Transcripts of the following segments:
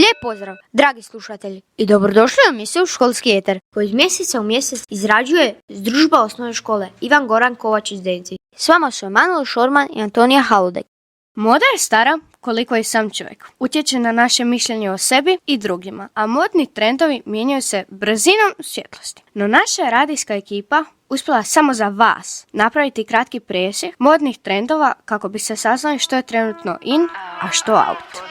Lijep pozdrav, dragi slušatelji, i dobrodošli u emisiju Školski eter, koji iz mjeseca u mjesec izrađuje Združba osnovne škole Ivan Goran Kovač Zdenci. S vama su Emanuel Šorman i Antonija Haludek. Moda je stara koliko i sam čovjek. Utječe na naše mišljenje o sebi i drugima, a modni trendovi mijenjaju se brzinom svjetlosti. No naša radijska ekipa uspjela samo za vas napraviti kratki presjek modnih trendova kako bi se saznali što je trenutno in, a što out.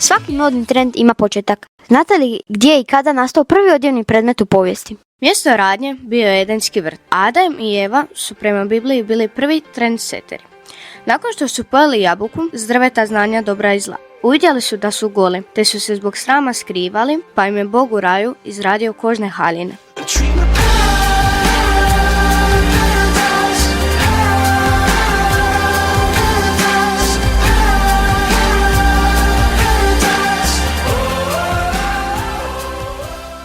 Svaki modni trend ima početak. Znate li gdje je i kada nastao prvi odjevni predmet u povijesti? Mjesto radnje bio je Edenski vrt. Adam i Eva su prema Bibliji bili prvi trendseteri. Nakon što su pojeli jabuku s drveta znanja dobra i zla, uvidjeli su da su goli, te su se zbog srama skrivali, pa im je Bog u raju izradio kožne haljine.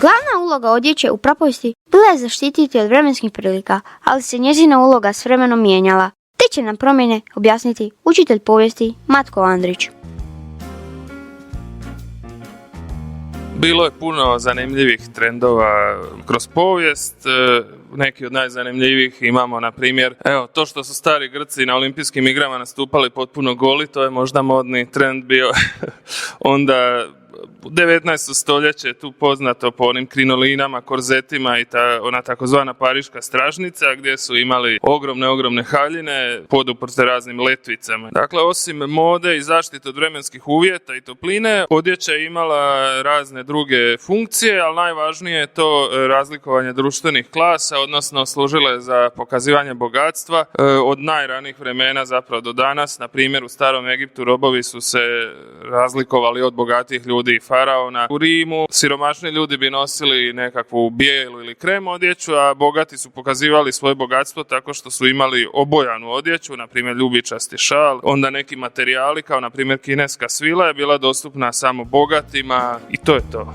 Glavna uloga odjeće u prapovijesti bila je zaštititi od vremenskih prilika, ali se njezina uloga s vremenom mijenjala. Te će nam promjene objasniti učitelj povijesti Matko Andrić. Bilo je puno zanimljivih trendova kroz povijest. Neki od najzanimljivijih imamo, na primjer, to što su stari Grci na olimpijskim igrama nastupali potpuno goli, to je možda modni trend bio. Onda 19. stoljeće je tu poznato po onim krinolinama, korzetima i ona takozvana pariška stražnica gdje su imali ogromne haljine poduprte raznim letvicama. Dakle, osim mode i zaštite od vremenskih uvjeta i topline, odjeća je imala razne druge funkcije, ali najvažnije je to razlikovanje društvenih klasa, odnosno služile je za pokazivanje bogatstva od najranijih vremena zapravo do danas. Na primjer, u starom Egiptu robovi su se razlikovali od bogatih ljudi i faraona. U Rimu siromašni ljudi bi nosili nekakvu bijelu ili krem odjeću, a bogati su pokazivali svoje bogatstvo tako što su imali obojanu odjeću, na primjer ljubičasti šal. Onda neki materijali, kao na primjer kineska svila, je bila dostupna samo bogatima i to je to.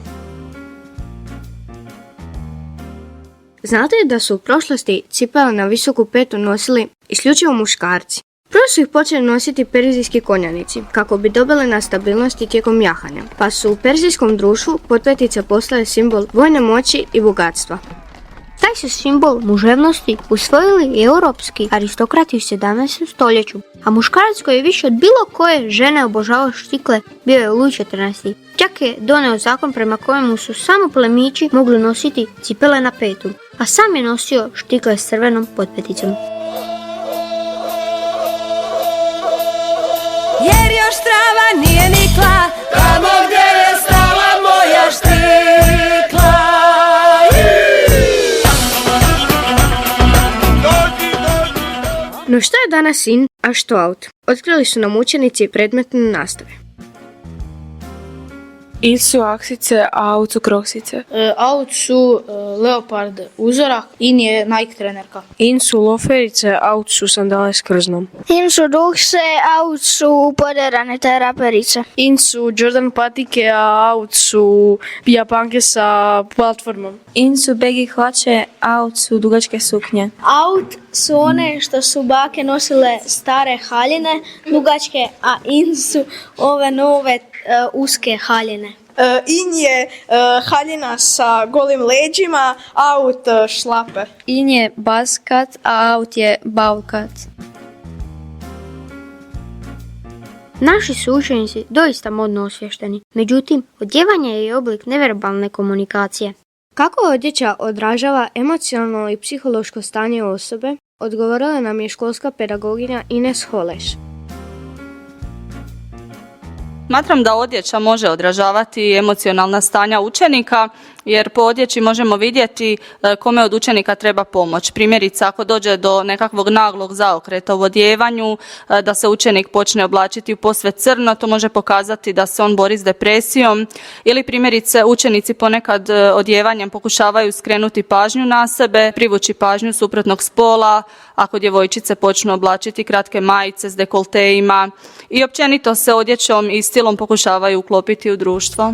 Znate li da su u prošlosti cipele na visoku petu nosili isključivo muškarci? Prvo su ih počeli nositi perzijski konjanici, kako bi dobili na stabilnosti tijekom jahanja, pa su u perzijskom društvu potpetice postale simbol vojne moći i bogatstva. Taj su simbol muževnosti usvojili i europski aristokrati u 17. stoljeću, a muškarac koji je više od bilo koje žene obožavao štikle bio je Luj XIV. Čak je doneo zakon prema kojemu su samo plemići mogli nositi cipele na petu, a sam je nosio štikle s crvenom potpeticom. Jer još trava nije nikla, tamo gdje je stala moja štikla. No što je danas in, a što out? Otkrili su nam učenici predmetne nastave. In su aksice, a out su kroksice. Out su leopard uzorak, in je Nike trenerka. In su loferice, out su sandale s krznom. In su dukse, out su poderane teraperice. In su Jordan patike, a out su japanke sa platformom. In su begi hlače, out su dugačke suknje. Out su one što su bake nosile stare haljine dugačke, a in su ove nove uske haljine. In je haljina sa golim leđima, out šlape. In je baskat, a out je baukat. Naši su učenici doista modno osvješteni, međutim, odjevanje je i oblik neverbalne komunikacije. Kako odjeća odražava emocionalno i psihološko stanje osobe, odgovorila nam je školska pedagoginja Ines Holeš. Smatram da odjeća može odražavati emocionalna stanja učenika, jer po odjeći možemo vidjeti kome od učenika treba pomoć. Primjerice, ako dođe do nekakvog naglog zaokreta u odjevanju, da se učenik počne oblačiti u posve crno, to može pokazati da se on bori s depresijom. Ili primjerice, učenici ponekad odjevanjem pokušavaju skrenuti pažnju na sebe, privući pažnju suprotnog spola, ako djevojčice počnu oblačiti kratke majice s dekolteima i općenito se odjećom i stilom pokušavaju uklopiti u društvo.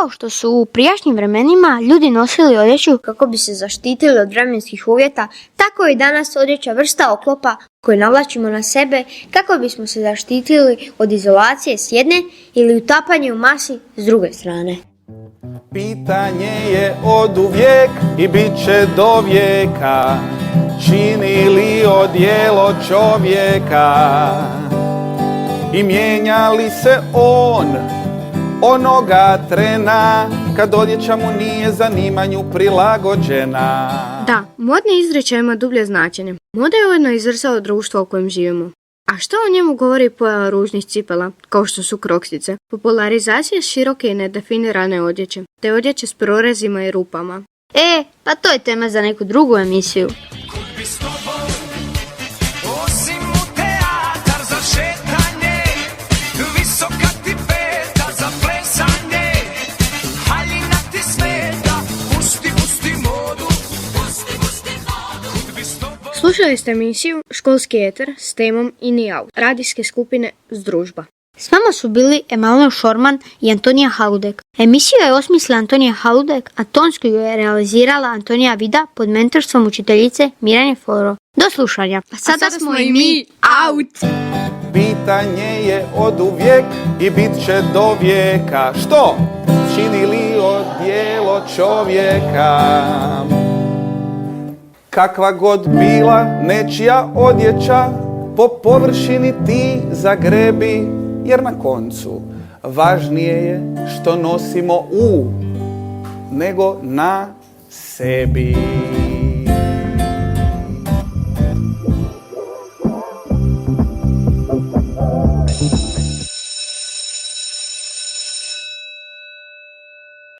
Kao što su u prijašnjim vremenima ljudi nosili odjeću kako bi se zaštitili od vremenskih uvjeta, tako je i danas odjeća vrsta oklopa koju navlačimo na sebe kako bismo se zaštitili od izolacije s jedne ili utapanje u masi s druge strane. Pitanje je od uvijek i bit će do vijeka, čini li odijelo čovjeka i mijenja li se on onoga trena kad odjeća mu nije zanimanju prilagođena. Da, modni izrečaj ima dublje značenje. Moda je ujedno izvrsalo društvo u kojem živimo. A što o njemu govori pojava ružnih cipela, kao što su kroksice? Popularizacija široke i nedefinirane odjeće, te odjeće s prorezima i rupama. Pa to je tema za neku drugu emisiju. Slušali ste emisiju Školski eter s temom Ini Out, radijske skupine Združba. S vama su bili Emanuel Šorman i Antonija Haludek. Emisiju je osmislila Antonija Haludek, a tonsku ju je realizirala Antonija Vida pod mentorstvom učiteljice Mirjane Foro. Do slušanja. A sada smo i mi out! Pitanje je od uvijek i bit će do vijeka. Što? Čini li odijelo čovjeka? Kakva god bila nečija odjeća, po površini ti zagrebi, jer na koncu važnije je što nosimo nego na sebi.